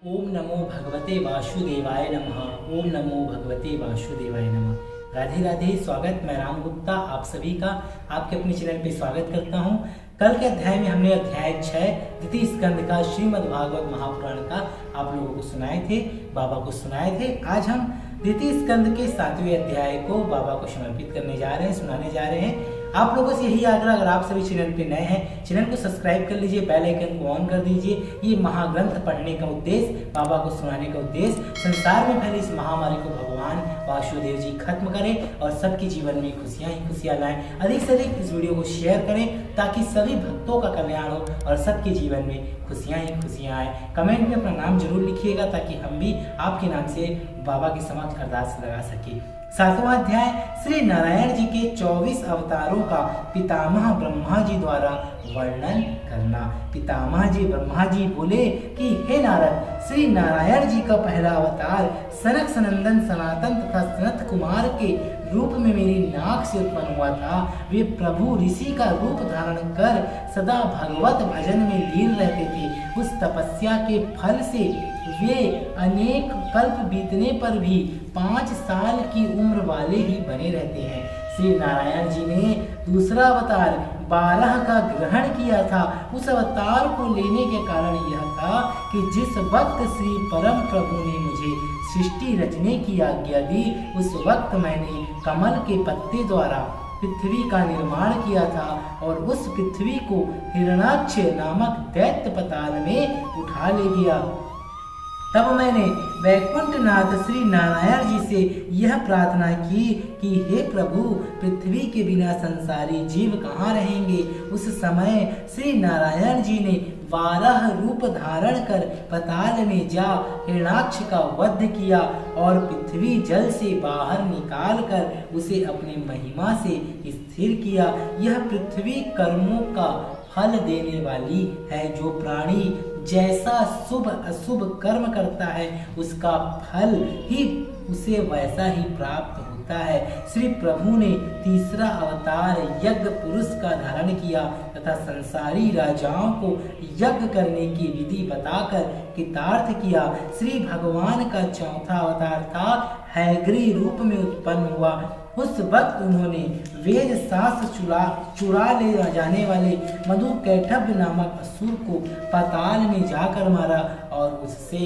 ओम नमो भगवते वासुदेवाय नमः। ओम नमो भगवते वासुदेवाय नमः। राधे राधे। स्वागत, मैं राम गुप्ता आप सभी का आपके अपने चैनल पे स्वागत करता हूँ। कल के अध्याय में हमने अध्याय 6 द्वितीय स्कंद का श्रीमद् भागवत महापुराण का आप लोगों को सुनाए थे, बाबा को सुनाए थे। आज हम द्वितीय स्कंद के 7वें अध्याय को बाबा को समर्पित करने जा रहे हैं, सुनाने जा रहे हैं। आप लोगों से यही आग्रह, अगर आप सभी चैनल पे नए हैं, चैनल को सब्सक्राइब कर लीजिए, बेल आइकन को ऑन कर दीजिए। ये महाग्रंथ पढ़ने का उद्देश्य, बाबा को सुनाने का उद्देश्य, संसार में फैली इस महामारी को भगवान वासुदेव जी खत्म करें और सबके जीवन में खुशियां ही खुशियां लाएं। अधिक से अधिक इस वीडियो को शेयर करें ताकि सभी भक्तों का कल्याण हो और सबके जीवन में खुशियां ही खुशियां आए। कमेंट में अपना नाम जरूर लिखिएगा ताकि हम भी आपके नाम से बाबा के समक्ष अरदास लगा सके। 7वां अध्याय श्री नारायण जी के 24 अवतारों का पितामह ब्रह्मा जी द्वारा वर्णन करना। पितामह जी ब्रह्मा जी बोले कि हे नारद, श्री नारायण जी का पहला अवतार सनक सनंदन सनातन तथा सनत कुमार के रूप में मेरी नाक से उत्पन्न हुआ था। वे प्रभु ऋषि का रूप धारण कर सदा भगवत भजन में लीन रहते थे। उस तपस्या के फल से वे अनेक कल्प बीतने पर भी 5 साल की उम्र वाले ही बने रहते हैं। श्री नारायण जी ने दूसरा अवतार 12 का ग्रहण किया था। उस अवतार को लेने के कारण यह था कि जिस वक्त श्री परम प्रभु ने मुझे सृष्टि रचने की आज्ञा दी, उस वक्त मैंने कमल के पत्ते द्वारा पृथ्वी का निर्माण किया था और उस पृथ्वी को हिरणाक्ष नामक दैत्य पताल में उठा ले गया। तब मैंने वैकुंठनाथ श्री नारायण जी से यह प्रार्थना की कि हे प्रभु, पृथ्वी के बिना संसारी जीव कहाँ रहेंगे। उस समय श्री नारायण जी ने 12 रूप धारण कर पताल में जा हिरणाक्ष का वध किया और पृथ्वी जल से बाहर निकाल कर उसे अपनी महिमा से स्थिर किया। यह पृथ्वी कर्मों का फल देने वाली है। जो प्राणी जैसा शुभ अशुभ कर्म करता है, उसका फल ही उसे वैसा ही प्राप्त होता है। श्री प्रभु ने तीसरा अवतार यज्ञ पुरुष का धारण किया तथा संसारी राजाओं को यज्ञ करने की विधि बताकर कृतार्थ किया। श्री भगवान का चौथा अवतार था हैग्री रूप में उत्पन्न हुआ। उस वक्त उन्होंने वेद शास्त्र चुरा ले जाने वाले मधु कैटभ नामक असुर को पाताल में जाकर मारा और उससे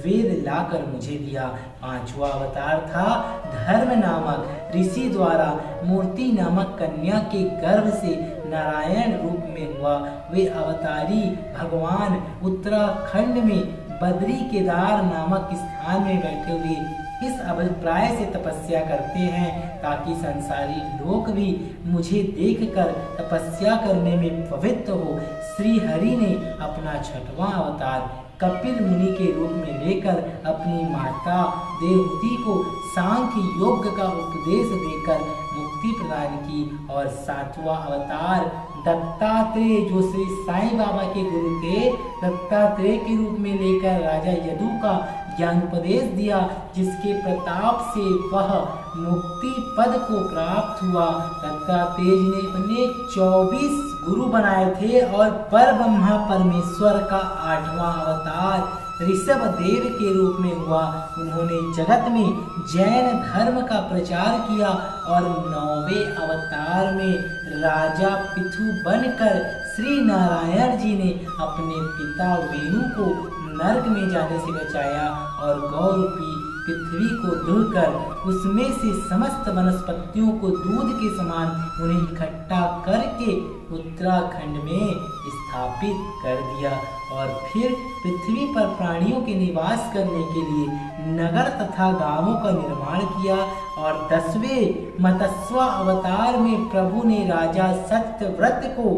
वेद लाकर मुझे दिया। 5वां अवतार था धर्म नामक ऋषि द्वारा मूर्ति नामक कन्या के गर्भ से नारायण रूप में हुआ। वे अवतारी भगवान उत्तराखंड में बद्री केदार नामक स्थान में बैठे हुए इस अभिप्राय से तपस्या करते हैं ताकि संसारी लोग भी मुझे देखकर तपस्या करने में पवित्र हो। श्री हरि ने अपना 6वां अवतार कपिल मुनि के रूप में लेकर अपनी माता देवहूति को सांख्य योग का उपदेश देकर मुक्ति प्रदान की और 7वां अवतार दत्तात्रेय, जो श्री साईं बाबा के गुरु थे, दत्तात्रेय के रूप में लेकर राजा यदु का ज्ञानोपदेश दिया, जिसके प्रताप से वह मुक्ति पद को प्राप्त हुआ। दत्तात्रेय ने अपने 24 गुरु बनाए थे और परब्रह्मा परमेश्वर का 8वां अवतार ऋषभ देव के रूप में हुआ। उन्होंने जगत में जैन धर्म का प्रचार किया और 9वें अवतार में राजा पृथु बनकर श्री नारायण जी ने अपने पिता वेणु को नरक में जाने से बचाया और गौरूपी पृथ्वी को धुलकर उसमें से समस्त वनस्पतियों को दूध के समान उन्हें इकट्ठा करके उत्तराखंड में स्थापित कर दिया और फिर पृथ्वी पर प्राणियों के निवास करने के लिए नगर तथा गांवों का निर्माण किया। और 10वें मत्स्य अवतार में प्रभु ने राजा सत्यव्रत को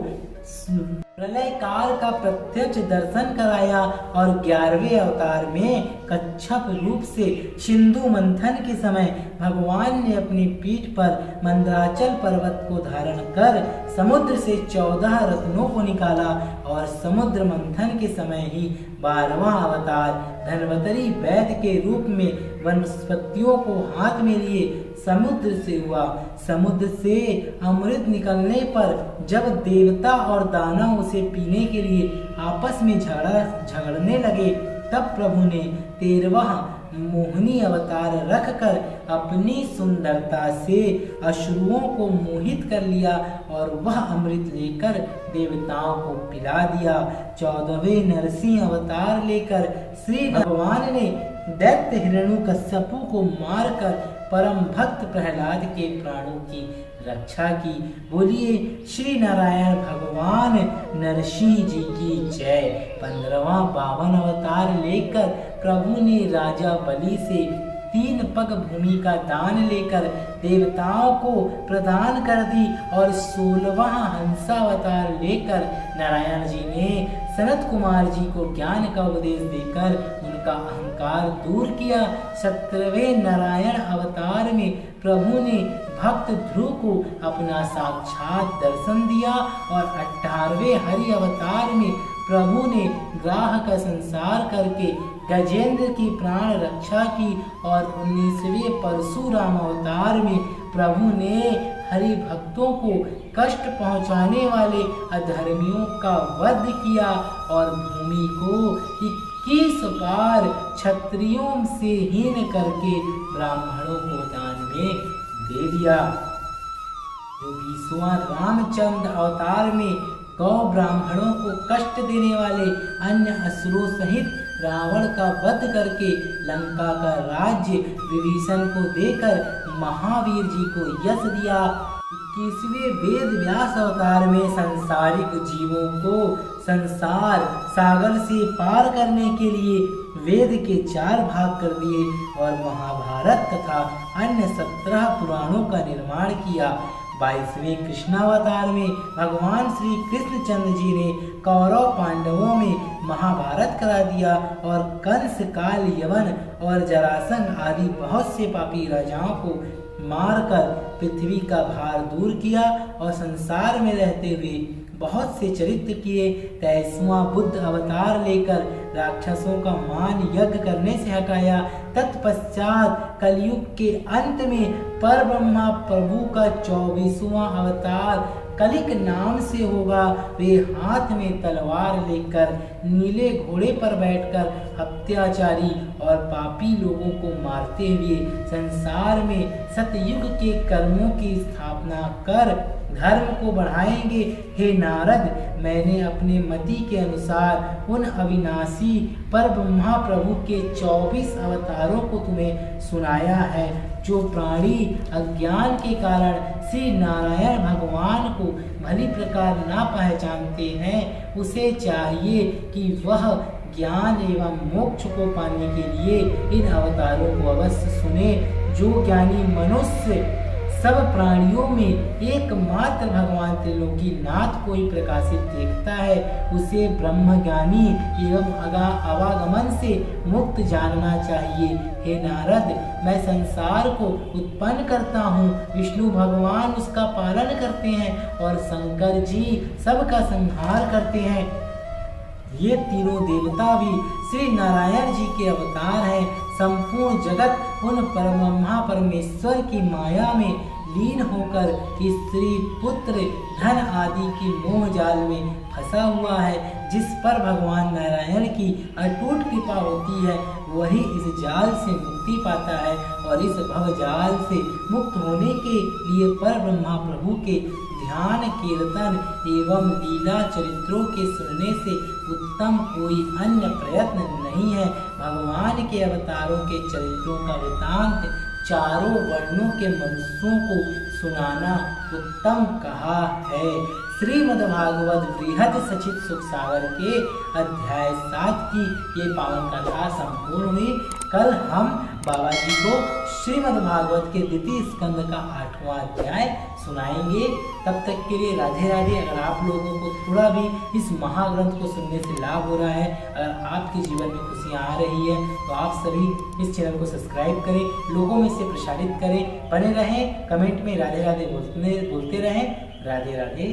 प्रलय काल का प्रत्यक्ष दर्शन कराया और 11वें अवतार में कच्छप रूप से सिंधु मंथन के समय भगवान ने अपनी पीठ पर मंदराचल पर्वत को धारण कर समुद्र से 14 रत्नों को निकाला और समुद्र मंथन के समय ही 12वां अवतार धन्वंतरी वैद्य के रूप में वनस्पतियों को हाथ में लिए समुद्र से हुआ। समुद्र से अमृत निकलने पर जब देवता और दानव उसे पीने के लिए आपस में झगड़ने लगे तब प्रभु ने 13वां मोहिनी अवतार रखकर अपनी सुंदरता से अश्रुओं को मोहित कर लिया और वह अमृत लेकर देवताओं को पिला दिया। 14वें नरसिंह अवतार लेकर श्री भगवान ने दैत्य हिरण्यकश्यपु को मारकर परम भक्त प्रहलाद के प्राणों की रक्षा की। बोलिए श्री नारायण भगवान नरसिंह जी की जय। 15वां 52 अवतार लेकर प्रभु ने राजा बलि से 3 पग भूमि का दान लेकर देवताओं को प्रदान कर दी और 16वां हंसावतार लेकर नारायण जी ने सनत कुमार जी को ज्ञान का उपदेश देकर उनका अहंकार दूर किया। 17वें नारायण अवतार में प्रभु ने भक्त ध्रुव को अपना साक्षात दर्शन दिया और 18वें हरि अवतार में प्रभु ने ग्राह का संसार करके गजेंद्र की प्राण रक्षा की और 19वें परशुराम अवतार में प्रभु ने हरि भक्तों को कष्ट पहुंचाने वाले अधर्मियों का वध किया और भूमि को 21 बार क्षत्रियों से हीन करके ब्राह्मणों को दान में दे दिया। 20वां रामचंद्र अवतार में गौ ब्राह्मणों को कष्ट देने वाले अन्य असुरों सहित रावण का वध करके लंका का राज्य विभीषण को देकर महावीर जी को यश दिया। 21वें वेद व्यास अवतार में संसारिक जीवों को संसार सागर से पार करने के लिए वेद के 4 भाग कर दिए और महाभारत तथा अन्य 17 पुराणों का निर्माण किया। 22वें कृष्णावतार में भगवान श्री कृष्णचंद्र जी ने कौरव पांडवों में महाभारत करा दिया और कंस, काल, यवन और जरासंध आदि बहुत से पापी राजाओं को मारकर पृथ्वी का भार दूर किया और संसार में रहते हुए बहुत से चरित्र किए। 23वां बुद्ध अवतार लेकर राक्षसों का मान यज्ञ करने से हटाया। तत्पश्चात कलयुग के अंत में परब्रह्मा प्रभु का 24वां अवतार कलिक नाम से होगा। वे हाथ में तलवार लेकर नीले घोड़े पर बैठकर अत्याचारी और पापी लोगों को मारते हुए संसार में सतयुग के कर्मों की स्थापना कर धर्म को बढ़ाएंगे। हे नारद, मैंने अपने मति के अनुसार उन अविनाशी पर ब्रह्मा प्रभु के 24 अवतारों को तुम्हें सुनाया है। जो प्राणी अज्ञान के कारण श्री नारायण भगवान को भली प्रकार ना पहचानते हैं, उसे चाहिए कि वह ज्ञान एवं मोक्ष को पाने के लिए इन अवतारों को अवश्य सुने। जो ज्ञानी मनुष्य सब प्राणियों में एकमात्र भगवान त्रिलोकी नाथ को ही प्रकाशित देखता है, उसे ब्रह्मज्ञानी एवं आवागमन से मुक्त जानना चाहिए। हे नारद, मैं संसार को उत्पन्न करता हूँ, विष्णु भगवान उसका पालन करते हैं और शंकर जी सबका संहार करते हैं। ये तीनों देवता भी श्री नारायण जी के अवतार हैं। संपूर्ण जगत उन परब्रह्मा परमेश्वर की माया में लीन होकर स्त्री, पुत्र, धन आदि की मोह जाल में फंसा हुआ है। जिस पर भगवान नारायण की अटूट कृपा होती है, वही इस जाल से मुक्ति पाता है और इस भव जाल से मुक्त होने के लिए पर ब्रह्मा प्रभु के ध्यान, कीर्तन एवं लीला चरित्रों के सुनने से उत्तम कोई अन्य प्रयत्न नहीं है। भगवान के अवतारों के चरित्रों का वृतांत चारों वर्णों के मनुष्यों को सुनाना उत्तम कहा है। श्रीमद्भागवत बृहद सचित सुख सागर के अध्याय 7 की ये पावन कथा संपूर्ण हुई। कल हम बाबा जी को श्रीमद्भागवत के द्वितीय स्कंद का 8वां अध्याय सुनाएंगे। तब तक के लिए राधे राधे। अगर आप लोगों को थोड़ा भी इस महाग्रंथ को सुनने से लाभ हो रहा है, अगर आपके जीवन में खुशियाँ आ रही है, तो आप सभी इस चैनल को सब्सक्राइब करें, लोगों में से प्रसारित करें, बने रहें, कमेंट में राधे राधे बोलते रहें। राधे राधे।